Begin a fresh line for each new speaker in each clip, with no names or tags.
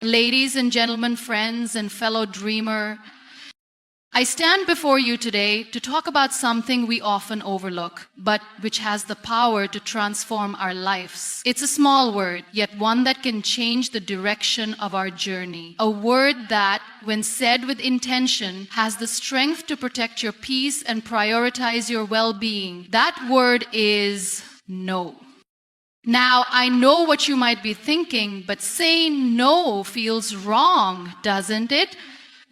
Ladies and gentlemen, friends and fellow dreamer, I stand before you today to talk about something we often overlook, but which has the power to transform our lives. It's a small word, yet one that can change the direction of our journey. A word that, when said with intention, has the strength to protect your peace and prioritize your well-being. That word is no. Now, I know what you might be thinking, but saying no feels wrong, doesn't it?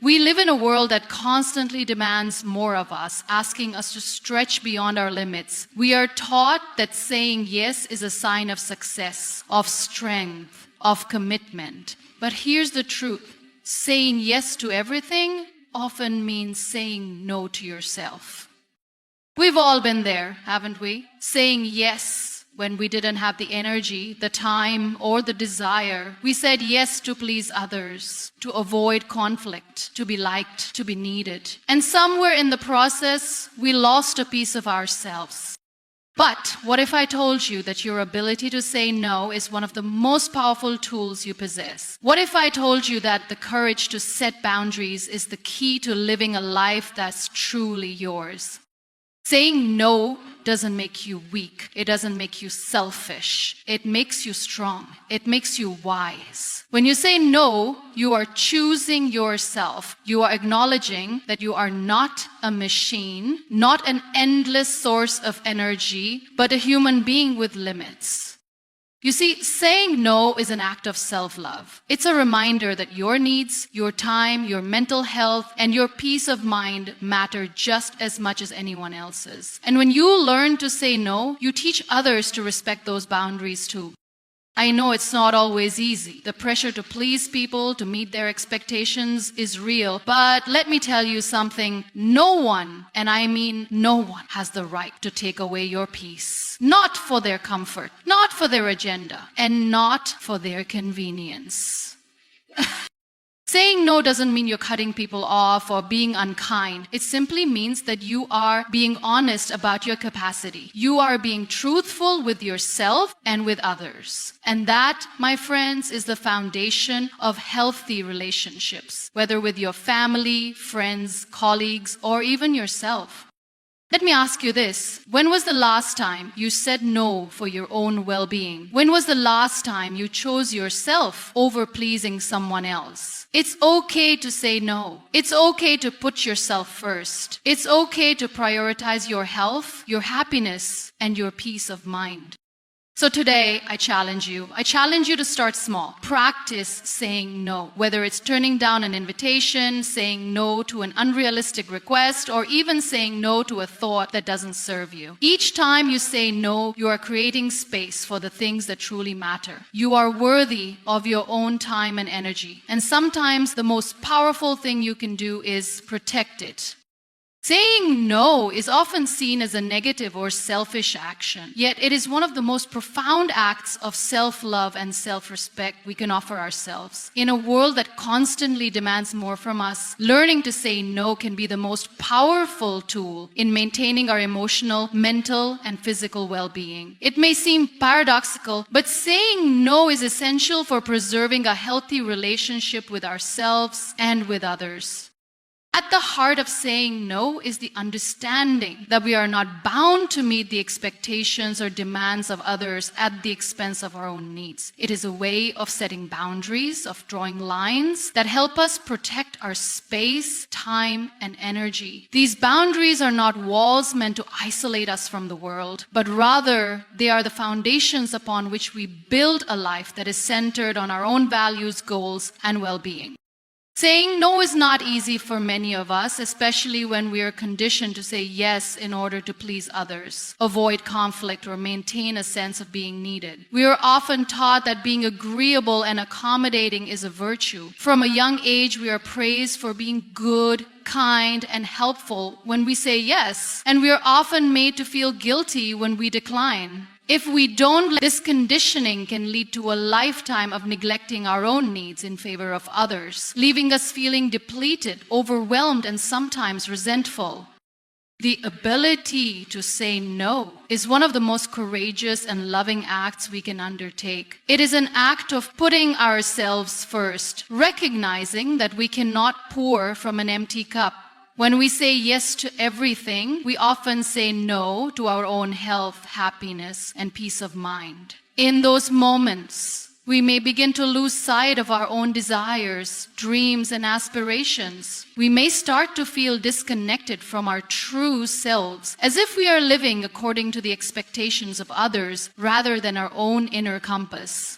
We live in a world that constantly demands more of us, asking us to stretch beyond our limits. We are taught that saying yes is a sign of success, of strength, of commitment. But here's the truth. Saying yes to everything often means saying no to yourself. We've all been there, haven't we? Saying yes when we didn't have the energy, the time, or the desire. We said yes to please others, to avoid conflict, to be liked, to be needed. And somewhere in the process, we lost a piece of ourselves. But what if I told you that your ability to say no is one of the most powerful tools you possess? What if I told you that the courage to set boundaries is the key to living a life that's truly yours? Saying no doesn't make you weak. It doesn't make you selfish. It makes you strong. It makes you wise. When you say no, you are choosing yourself. You are acknowledging that you are not a machine, not an endless source of energy, but a human being with limits. You see, saying no is an act of self-love. It's a reminder that your needs, your time, your mental health, and your peace of mind matter just as much as anyone else's. And when you learn to say no, you teach others to respect those boundaries too. I know it's not always easy. The pressure to please people, to meet their expectations is real. But let me tell you something. No one, and I mean no one, has the right to take away your peace. Not for their comfort, not for their agenda, and not for their convenience. Saying no doesn't mean you're cutting people off or being unkind. It simply means that you are being honest about your capacity. You are being truthful with yourself and with others. And that, my friends, is the foundation of healthy relationships, whether with your family, friends, colleagues, or even yourself. Let me ask you this. When was the last time you said no for your own well-being? When was the last time you chose yourself over pleasing someone else? It's okay to say no. It's okay to put yourself first. It's okay to prioritize your health, your happiness, and your peace of mind. So today, I challenge you. I challenge you to start small. Practice saying no. Whether it's turning down an invitation, saying no to an unrealistic request, or even saying no to a thought that doesn't serve you. Each time you say no, you are creating space for the things that truly matter. You are worthy of your own time and energy. And sometimes the most powerful thing you can do is protect it. Saying no is often seen as a negative or selfish action, yet it is one of the most profound acts of self-love and self-respect we can offer ourselves. In a world that constantly demands more from us, learning to say no can be the most powerful tool in maintaining our emotional, mental, and physical well-being. It may seem paradoxical, but saying no is essential for preserving a healthy relationship with ourselves and with others. At the heart of saying no is the understanding that we are not bound to meet the expectations or demands of others at the expense of our own needs. It is a way of setting boundaries, of drawing lines that help us protect our space, time, and energy. These boundaries are not walls meant to isolate us from the world, but rather they are the foundations upon which we build a life that is centered on our own values, goals, and well-being. Saying no is not easy for many of us, especially when we are conditioned to say yes in order to please others, avoid conflict, or maintain a sense of being needed. We are often taught that being agreeable and accommodating is a virtue. From a young age, we are praised for being good, kind, and helpful when we say yes, and we are often made to feel guilty when we decline. If we don't, this conditioning can lead to a lifetime of neglecting our own needs in favor of others, leaving us feeling depleted, overwhelmed, and sometimes resentful. The ability to say no is one of the most courageous and loving acts we can undertake. It is an act of putting ourselves first, recognizing that we cannot pour from an empty cup. When we say yes to everything, we often say no to our own health, happiness, and peace of mind. In those moments, we may begin to lose sight of our own desires, dreams, and aspirations. We may start to feel disconnected from our true selves, as if we are living according to the expectations of others rather than our own inner compass.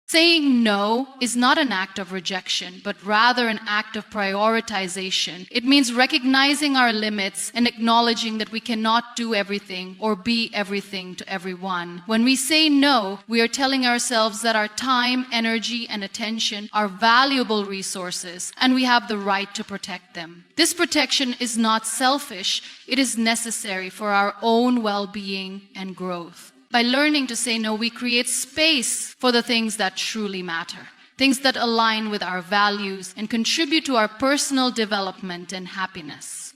Saying no is not an act of rejection, but rather an act of prioritization. It means recognizing our limits and acknowledging that we cannot do everything or be everything to everyone. When we say no, we are telling ourselves that our time, energy, and attention are valuable resources, and we have the right to protect them. This protection is not selfish. It is necessary for our own well-being and growth. By learning to say no, we create space for the things that truly matter, things that align with our values and contribute to our personal development and happiness.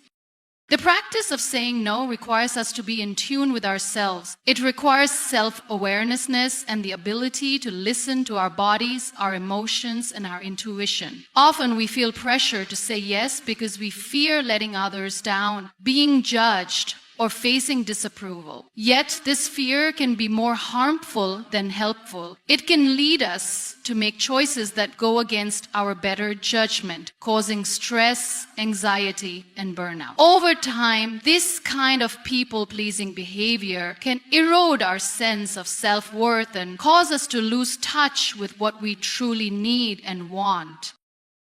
The practice of saying no requires us to be in tune with ourselves. It requires self-awareness and the ability to listen to our bodies, our emotions, and our intuition. Often we feel pressure to say yes because we fear letting others down, being judged, or facing disapproval. Yet this fear can be more harmful than helpful. It can lead us to make choices that go against our better judgment, causing stress, anxiety, and burnout. Over time, this kind of people-pleasing behavior can erode our sense of self-worth and cause us to lose touch with what we truly need and want.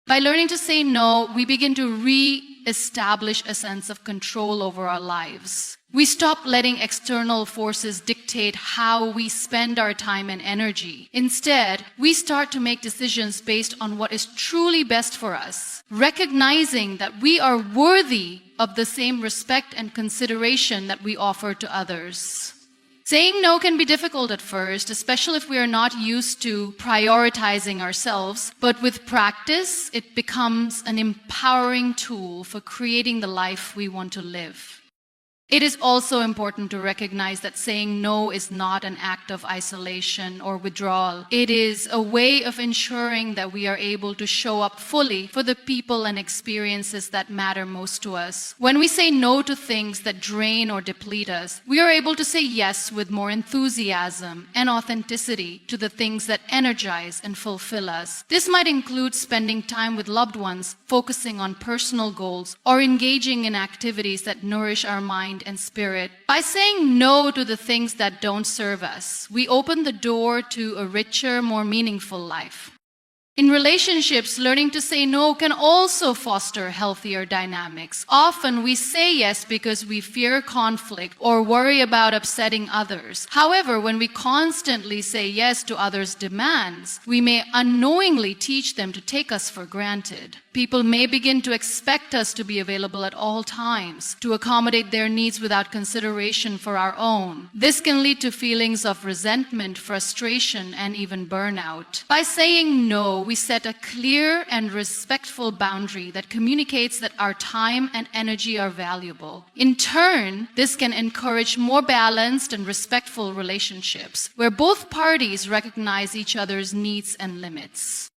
By learning to say no, we begin to re-establish a sense of control over our lives. We stop letting external forces dictate how we spend our time and energy. Instead, we start to make decisions based on what is truly best for us, recognizing that we are worthy of the same respect and consideration that we offer to others. Saying no can be difficult at first, especially if we are not used to prioritizing ourselves, but with practice, it becomes an empowering tool for creating the life we want to live. It is also important to recognize that saying no is not an act of isolation or withdrawal. It is a way of ensuring that we are able to show up fully for the people and experiences that matter most to us. When we say no to things that drain or deplete us, we are able to say yes with more enthusiasm and authenticity to the things that energize and fulfill us. This might include spending time with loved ones, focusing on personal goals, or engaging in activities that nourish our mind and spirit. By saying no to the things that don't serve us, we open the door to a richer, more meaningful life. In relationships, learning to say no can also foster healthier dynamics. Often we say yes because we fear conflict or worry about upsetting others. However, when we constantly say yes to others' demands, we may unknowingly teach them to take us for granted. People may begin to expect us to be available at all times, to accommodate their needs without consideration for our own. This can lead to feelings of resentment, frustration, and even burnout. By saying no, we set a clear and respectful boundary that communicates that our time and energy are valuable. In turn, this can encourage more balanced and respectful relationships, where both parties recognize each other's needs and limits.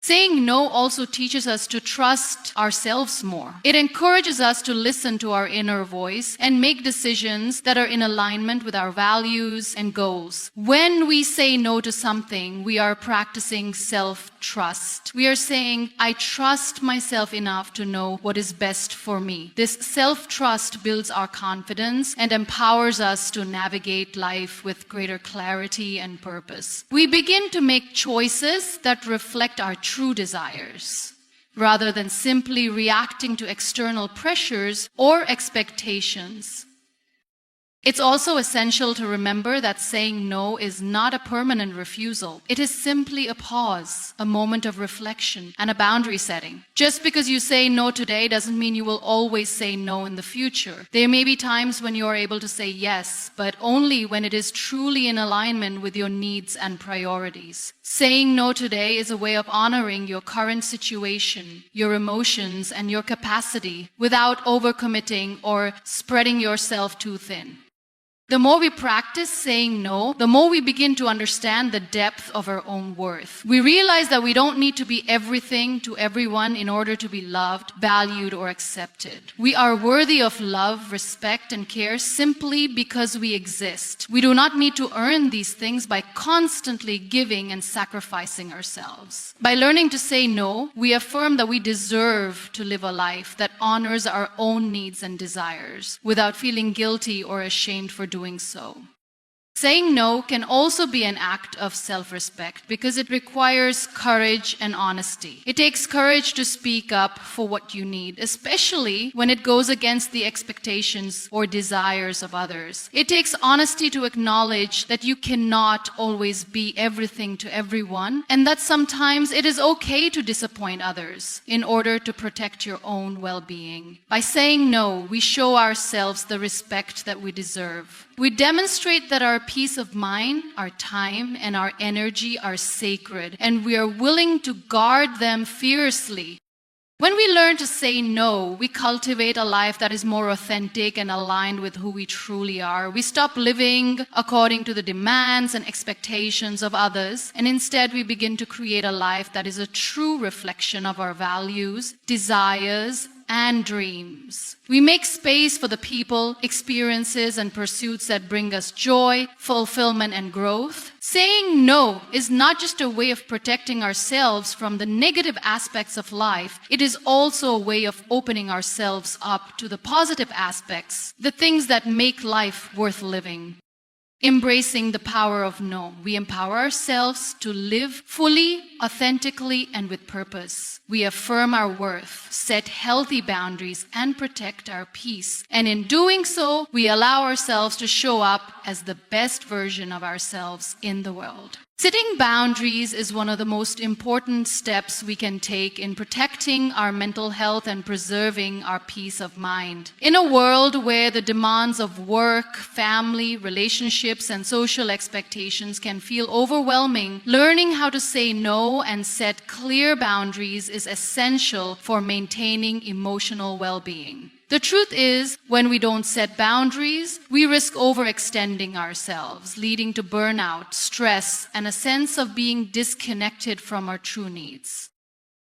Saying no also teaches us to trust ourselves more. It encourages us to listen to our inner voice and make decisions that are in alignment with our values and goals. When we say no to something, we are practicing self-trust. We are saying, I trust myself enough to know what is best for me. This self-trust builds our confidence and empowers us to navigate life with greater clarity and purpose. We begin to make choices that reflect our true desires, rather than simply reacting to external pressures or expectations. It's also essential to remember that saying no is not a permanent refusal. It is simply a pause, a moment of reflection, and a boundary setting. Just because you say no today doesn't mean you will always say no in the future. There may be times when you are able to say yes, but only when it is truly in alignment with your needs and priorities. Saying no today is a way of honoring your current situation, your emotions, and your capacity without overcommitting or spreading yourself too thin. The more we practice saying no, the more we begin to understand the depth of our own worth. We realize that we don't need to be everything to everyone in order to be loved, valued, or accepted. We are worthy of love, respect, and care simply because we exist. We do not need to earn these things by constantly giving and sacrificing ourselves. By learning to say no, we affirm that we deserve to live a life that honors our own needs and desires without feeling guilty or ashamed for doing so. Saying no can also be an act of self-respect because it requires courage and honesty. It takes courage to speak up for what you need, especially when it goes against the expectations or desires of others. It takes honesty to acknowledge that you cannot always be everything to everyone, and that sometimes it is okay to disappoint others in order to protect your own well-being. By saying no, we show ourselves the respect that we deserve. We demonstrate that our peace of mind, our time, and our energy are sacred, and we are willing to guard them fiercely. When we learn to say no, we cultivate a life that is more authentic and aligned with who we truly are. We stop living according to the demands and expectations of others, and instead we begin to create a life that is a true reflection of our values, desires, and dreams. We make space for the people, experiences, and pursuits that bring us joy, fulfillment, and growth. Saying no is not just a way of protecting ourselves from the negative aspects of life. It is also a way of opening ourselves up to the positive aspects, the things that make life worth living. Embracing the power of no, we empower ourselves to live fully, authentically, and with purpose. We affirm our worth, set healthy boundaries, and protect our peace. And in doing so, we allow ourselves to show up as the best version of ourselves in the world. Setting boundaries is one of the most important steps we can take in protecting our mental health and preserving our peace of mind. In a world where the demands of work, family, relationships, and social expectations can feel overwhelming, learning how to say no and set clear boundaries is essential for maintaining emotional well-being. The truth is, when we don't set boundaries, we risk overextending ourselves, leading to burnout, stress, and a sense of being disconnected from our true needs.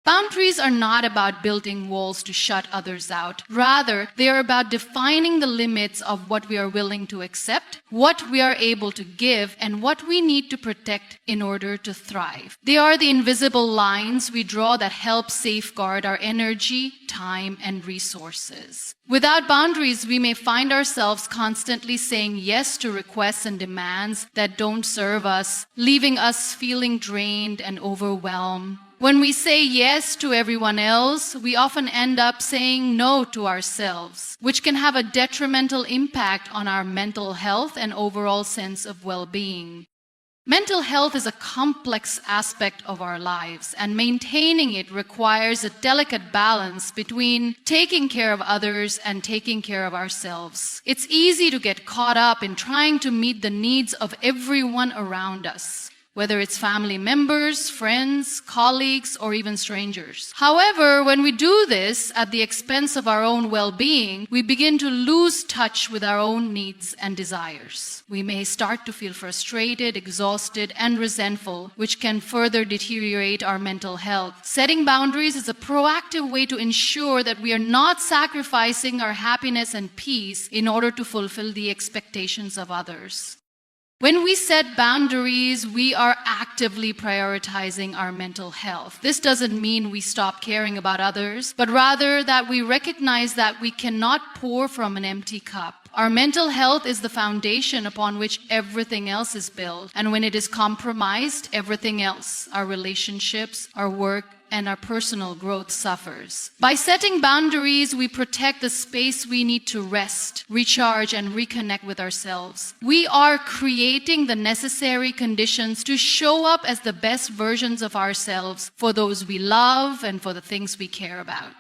Boundaries are not about building walls to shut others out. Rather, they are about defining the limits of what we are willing to accept, what we are able to give, and what we need to protect in order to thrive. They are the invisible lines we draw that help safeguard our energy, time, and resources. Without boundaries, we may find ourselves constantly saying yes to requests and demands that don't serve us, leaving us feeling drained and overwhelmed. When we say yes to everyone else, we often end up saying no to ourselves, which can have a detrimental impact on our mental health and overall sense of well-being. Mental health is a complex aspect of our lives, and maintaining it requires a delicate balance between taking care of others and taking care of ourselves. It's easy to get caught up in trying to meet the needs of everyone around us, whether it's family members, friends, colleagues, or even strangers. However, when we do this at the expense of our own well-being, we begin to lose touch with our own needs and desires. We may start to feel frustrated, exhausted, and resentful, which can further deteriorate our mental health. Setting boundaries is a proactive way to ensure that we are not sacrificing our happiness and peace in order to fulfill the expectations of others. When we set boundaries, we are actively prioritizing our mental health. This doesn't mean we stop caring about others, but rather that we recognize that we cannot pour from an empty cup. Our mental health is the foundation upon which everything else is built. And when it is compromised, everything else, our relationships, our work, and our personal growth suffers. By setting boundaries, we protect the space we need to rest, recharge, and reconnect with ourselves. We are creating the necessary conditions to show up as the best versions of ourselves for those we love and for the things we care about.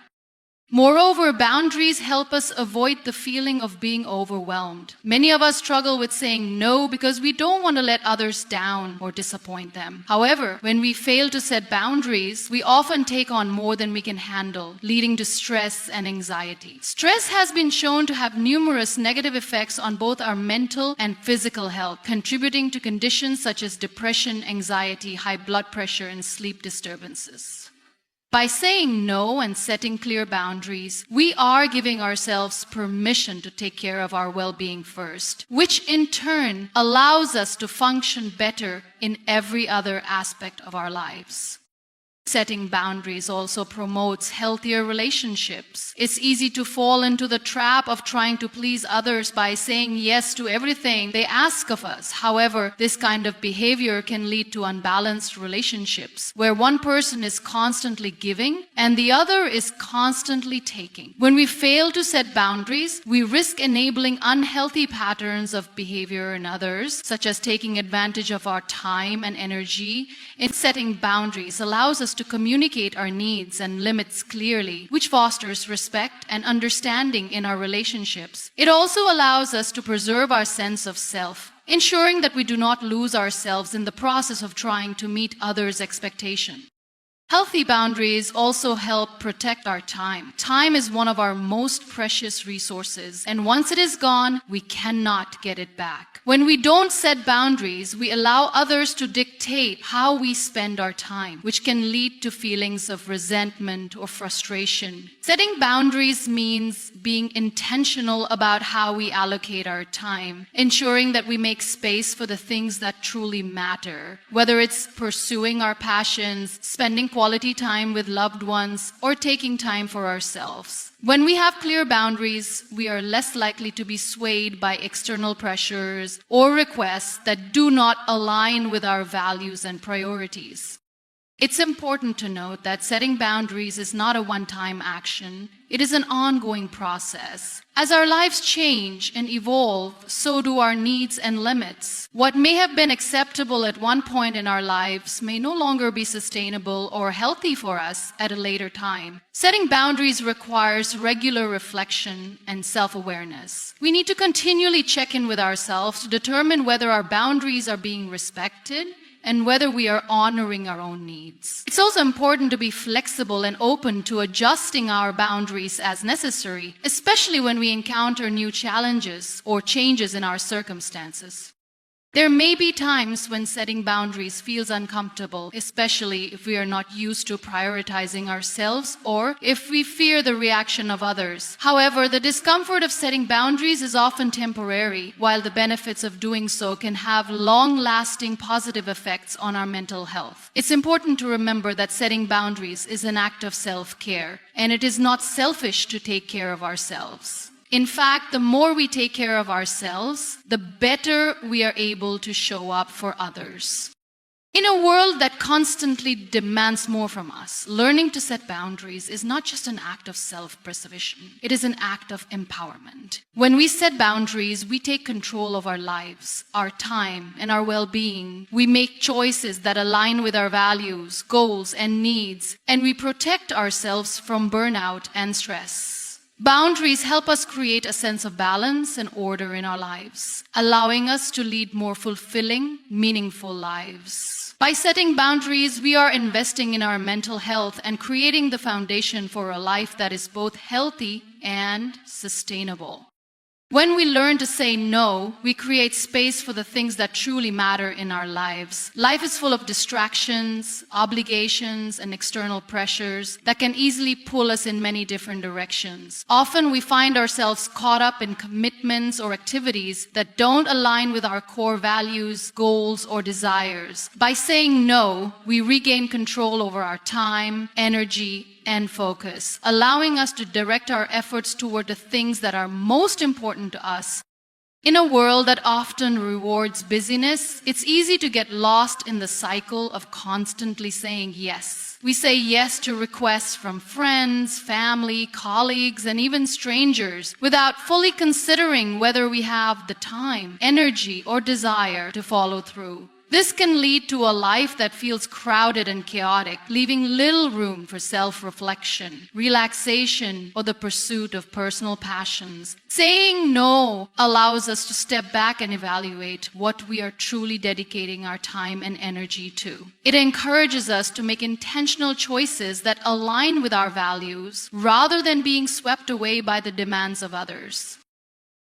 Moreover, boundaries help us avoid the feeling of being overwhelmed. Many of us struggle with saying no because we don't want to let others down or disappoint them. However, when we fail to set boundaries, we often take on more than we can handle, leading to stress and anxiety. Stress has been shown to have numerous negative effects on both our mental and physical health, contributing to conditions such as depression, anxiety, high blood pressure, and sleep disturbances. By saying no and setting clear boundaries, we are giving ourselves permission to take care of our well-being first, which in turn allows us to function better in every other aspect of our lives. Setting boundaries also promotes healthier relationships. It's easy to fall into the trap of trying to please others by saying yes to everything they ask of us. However, this kind of behavior can lead to unbalanced relationships, where one person is constantly giving and the other is constantly taking. When we fail to set boundaries, we risk enabling unhealthy patterns of behavior in others, such as taking advantage of our time and energy. In setting boundaries allows us to communicate our needs and limits clearly, which fosters respect and understanding in our relationships. It also allows us to preserve our sense of self, ensuring that we do not lose ourselves in the process of trying to meet others' expectations. Healthy boundaries also help protect our time. Time is one of our most precious resources, and once it is gone, we cannot get it back. When we don't set boundaries, we allow others to dictate how we spend our time, which can lead to feelings of resentment or frustration. Setting boundaries means being intentional about how we allocate our time, ensuring that we make space for the things that truly matter, whether it's pursuing our passions, spending quality time with loved ones, or taking time for ourselves. When we have clear boundaries, we are less likely to be swayed by external pressures or requests that do not align with our values and priorities. It's important to note that setting boundaries is not a one-time action. It is an ongoing process. As our lives change and evolve, so do our needs and limits. What may have been acceptable at one point in our lives may no longer be sustainable or healthy for us at a later time. Setting boundaries requires regular reflection and self-awareness. We need to continually check in with ourselves to determine whether our boundaries are being respected and whether we are honoring our own needs. It's also important to be flexible and open to adjusting our boundaries as necessary, especially when we encounter new challenges or changes in our circumstances. There may be times when setting boundaries feels uncomfortable, especially if we are not used to prioritizing ourselves or if we fear the reaction of others. However, the discomfort of setting boundaries is often temporary, while the benefits of doing so can have long-lasting positive effects on our mental health. It's important to remember that setting boundaries is an act of self-care, and it is not selfish to take care of ourselves. In fact, the more we take care of ourselves, the better we are able to show up for others. In a world that constantly demands more from us, learning to set boundaries is not just an act of self-preservation. It is an act of empowerment. When we set boundaries, we take control of our lives, our time, and our well-being. We make choices that align with our values, goals, and needs, and we protect ourselves from burnout and stress. Boundaries help us create a sense of balance and order in our lives, allowing us to lead more fulfilling, meaningful lives. By setting boundaries, we are investing in our mental health and creating the foundation for a life that is both healthy and sustainable. When we learn to say no, we create space for the things that truly matter in our lives. Life is full of distractions, obligations, and external pressures that can easily pull us in many different directions. Often we find ourselves caught up in commitments or activities that don't align with our core values, goals, or desires. By saying no, we regain control over our time, energy, and focus, allowing us to direct our efforts toward the things that are most important to us. In a world that often rewards busyness, it's easy to get lost in the cycle of constantly saying yes. We say yes to requests from friends, family, colleagues, and even strangers without fully considering whether we have the time, energy, or desire to follow through. This can lead to a life that feels crowded and chaotic, leaving little room for self-reflection, relaxation, or the pursuit of personal passions. Saying no allows us to step back and evaluate what we are truly dedicating our time and energy to. It encourages us to make intentional choices that align with our values rather than being swept away by the demands of others.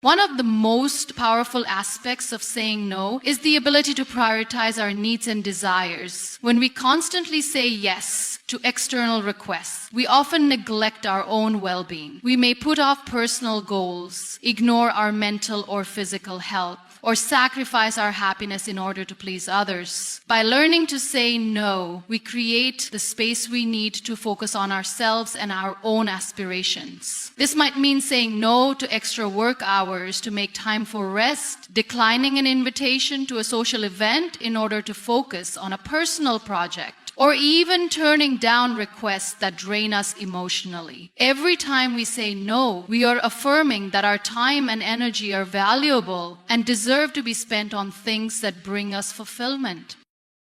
One of the most powerful aspects of saying no is the ability to prioritize our needs and desires. When we constantly say yes to external requests, we often neglect our own well-being. We may put off personal goals, ignore our mental or physical health, or sacrifice our happiness in order to please others. By learning to say no, we create the space we need to focus on ourselves and our own aspirations. This might mean saying no to extra work hours to make time for rest, declining an invitation to a social event in order to focus on a personal project, or even turning down requests that drain us emotionally. Every time we say no, we are affirming that our time and energy are valuable and deserve to be spent on things that bring us fulfillment.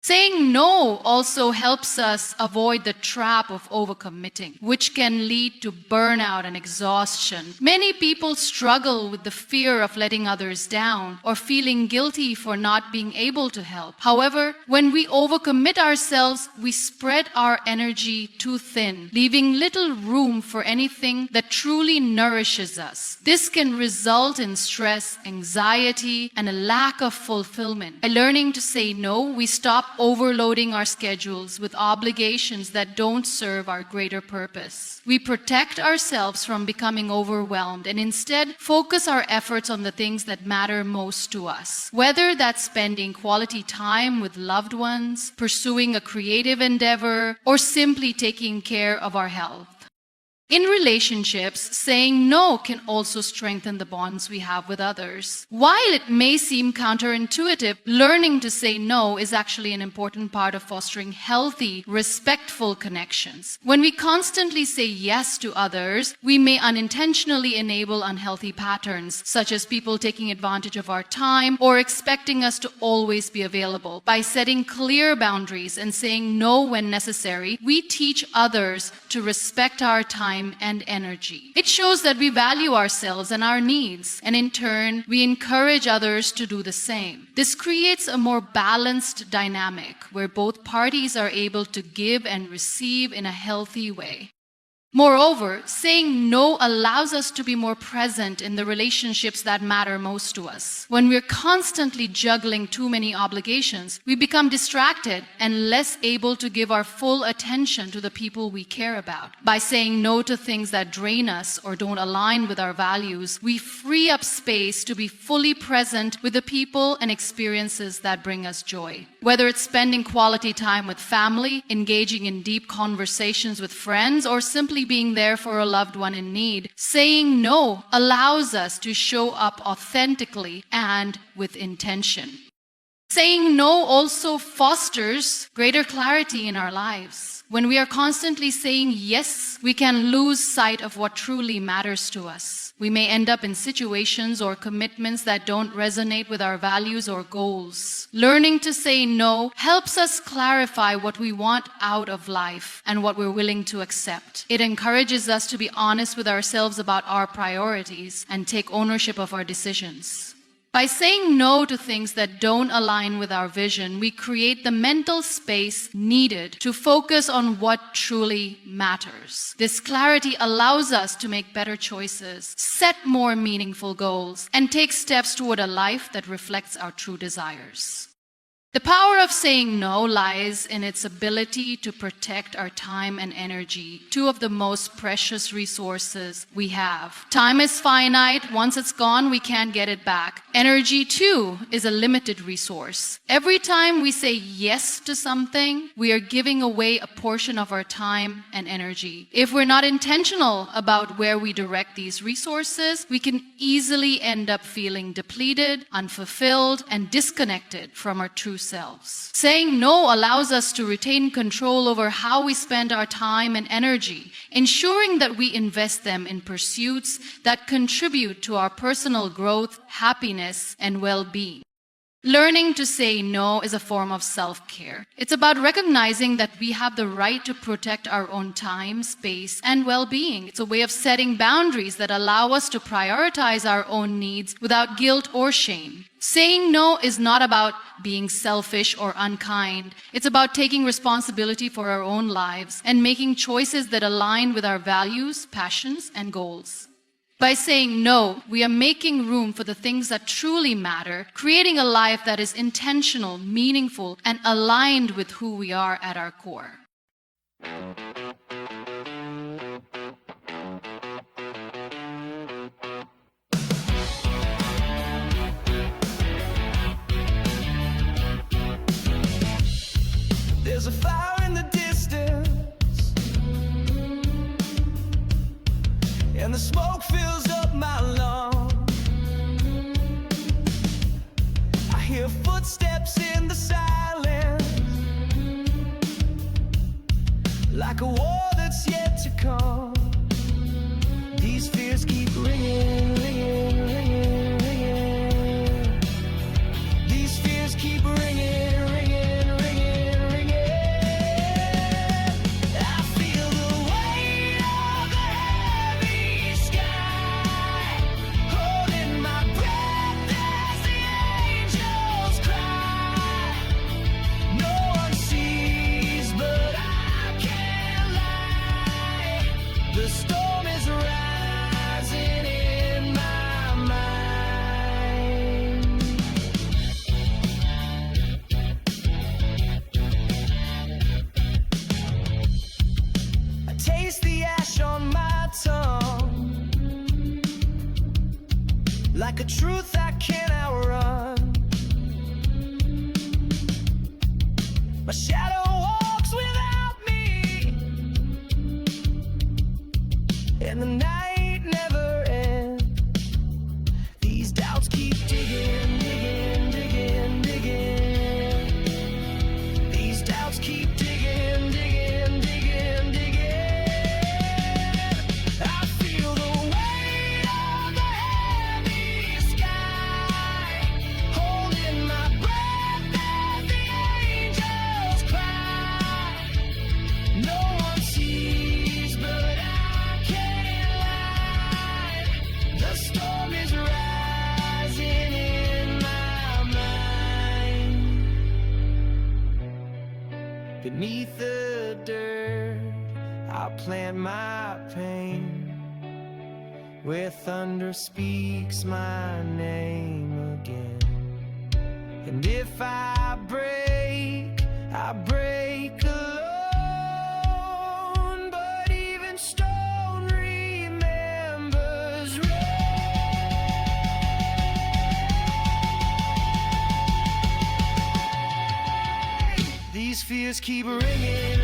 Saying no also helps us avoid the trap of overcommitting, which can lead to burnout and exhaustion. Many people struggle with the fear of letting others down or feeling guilty for not being able to help. However, when we overcommit ourselves, we spread our energy too thin, leaving little room for anything that truly nourishes us. This can result in stress, anxiety, and a lack of fulfillment. By learning to say no, we stop overloading our schedules with obligations that don't serve our greater purpose. We protect ourselves from becoming overwhelmed and instead focus our efforts on the things that matter most to us. Whether that's spending quality time with loved ones, pursuing a creative endeavor, or simply taking care of our health. In relationships, saying no can also strengthen the bonds we have with others. While it may seem counterintuitive, learning to say no is actually an important part of fostering healthy, respectful connections. When we constantly say yes to others, we may unintentionally enable unhealthy patterns, such as people taking advantage of our time or expecting us to always be available. By setting clear boundaries and saying no when necessary, we teach others to respect our time and energy. It shows that we value ourselves and our needs, and in turn, we encourage others to do the same. This creates a more balanced dynamic where both parties are able to give and receive in a healthy way. Moreover, saying no allows us to be more present in the relationships that matter most to us. When we're constantly juggling too many obligations, we become distracted and less able to give our full attention to the people we care about. By saying no to things that drain us or don't align with our values, we free up space to be fully present with the people and experiences that bring us joy. Whether it's spending quality time with family, engaging in deep conversations with friends, or simply being there for a loved one in need, saying no allows us to show up authentically and with intention. Saying no also fosters greater clarity in our lives. When we are constantly saying yes, we can lose sight of what truly matters to us. We may end up in situations or commitments that don't resonate with our values or goals. Learning to say no helps us clarify what we want out of life and what we're willing to accept. It encourages us to be honest with ourselves about our priorities and take ownership of our decisions. By saying no to things that don't align with our vision, we create the mental space needed to focus on what truly matters. This clarity allows us to make better choices, set more meaningful goals, and take steps toward a life that reflects our true desires. The power of saying no lies in its ability to protect our time and energy, two of the most precious resources we have. Time is finite. Once it's gone, we can't get it back. Energy, too, is a limited resource. Every time we say yes to something, we are giving away a portion of our time and energy. If we're not intentional about where we direct these resources, we can easily end up feeling depleted, unfulfilled, and disconnected from our true selves. Saying no allows us to retain control over how we spend our time and energy, ensuring that we invest them in pursuits that contribute to our personal growth, happiness, and well-being. Learning to say no is a form of self-care. It's about recognizing that we have the right to protect our own time, space, and well-being. It's a way of setting boundaries that allow us to prioritize our own needs without guilt or shame. Saying no is not about being selfish or unkind. It's about taking responsibility for our own lives and making choices that align with our values, passions, and goals. By saying no, we are making room for the things that truly matter, creating a life that is intentional, meaningful, and aligned with who we are at our core.
There's a fire in the distance, and the smoke fills up my lungs. I hear footsteps in the silence, like a war that's yet to come. These fears keep ringing, ringing, ringing, ringing. These fears keep ringing. The storm is rising in my mind. I taste the ash on my tongue, like a truth I can't outrun. My shadow walks without me, and the night never ends. These doubts keep digging, digging, digging, digging. These doubts keep digging, digging, digging, digging. I feel the weight of the heavy sky, holding my breath as the angels cry. No one sees, but I can't lie. The storm is rising in my mind. Beneath the dirt, I'll plant my pain, where thunder speaks my name again. And if I break alone, but even stone remembers rain. These fears keep ringing.